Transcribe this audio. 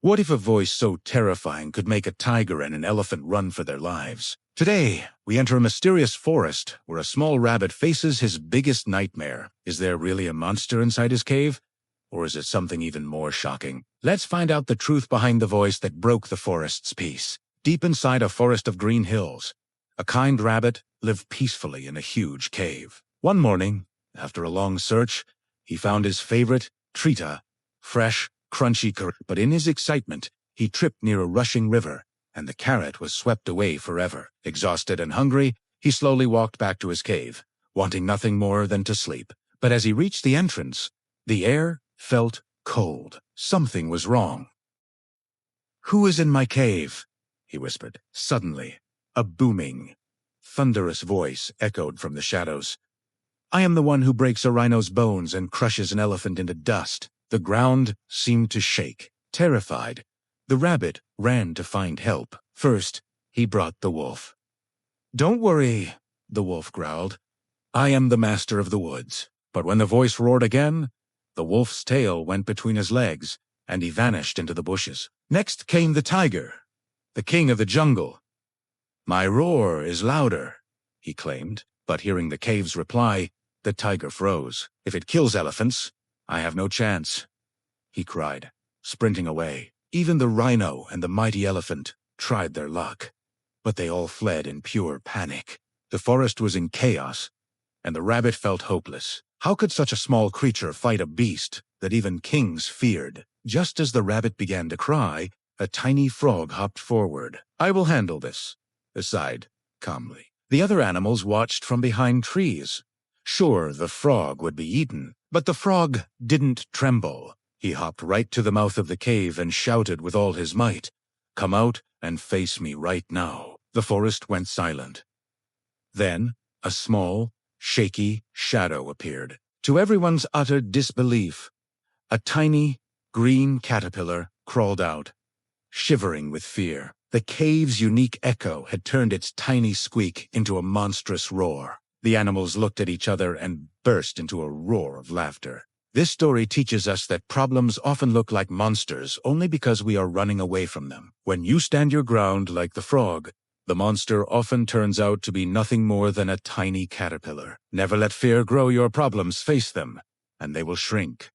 What if a voice so terrifying could make a tiger and an elephant run for their lives? Today, we enter a mysterious forest where a small rabbit faces his biggest nightmare. Is there really a monster inside his cave? Or is it something even more shocking? Let's find out the truth behind the voice that broke the forest's peace. Deep inside a forest of green hills, a kind rabbit lived peacefully in a huge cave. One morning, after a long search, he found his favorite treat, a fresh, crunchy carrot. But in his excitement, he tripped near a rushing river, and the carrot was swept away forever. Exhausted and hungry, he slowly walked back to his cave, wanting nothing more than to sleep. But as he reached the entrance, the air felt cold. Something was wrong. "Who is in my cave?" he whispered. Suddenly, a booming, thunderous voice echoed from the shadows. "I am the one who breaks a rhino's bones and crushes an elephant into dust." The ground seemed to shake. Terrified, the rabbit ran to find help. First, he brought the wolf. "Don't worry," the wolf growled. "I am the master of the woods." But when the voice roared again, the wolf's tail went between his legs, and he vanished into the bushes. Next came the tiger, the king of the jungle. "My roar is louder," he claimed, but hearing the cave's reply, the tiger froze. "If it kills elephants, I have no chance," he cried, sprinting away. Even the rhino and the mighty elephant tried their luck, but they all fled in pure panic. The forest was in chaos, and the rabbit felt hopeless. How could such a small creature fight a beast that even kings feared? Just as the rabbit began to cry, a tiny frog hopped forward. "I will handle this," he sighed calmly. The other animals watched from behind trees. Sure, the frog would be eaten, but the frog didn't tremble. He hopped right to the mouth of the cave and shouted with all his might, "Come out and face me right now." The forest went silent. Then, a small, shaky shadow appeared. To everyone's utter disbelief, a tiny, green caterpillar crawled out, shivering with fear. The cave's unique echo had turned its tiny squeak into a monstrous roar. The animals looked at each other and burst into a roar of laughter. This story teaches us that problems often look like monsters only because we are running away from them. When you stand your ground like the frog, the monster often turns out to be nothing more than a tiny caterpillar. Never let fear grow your problems. Face them, and they will shrink.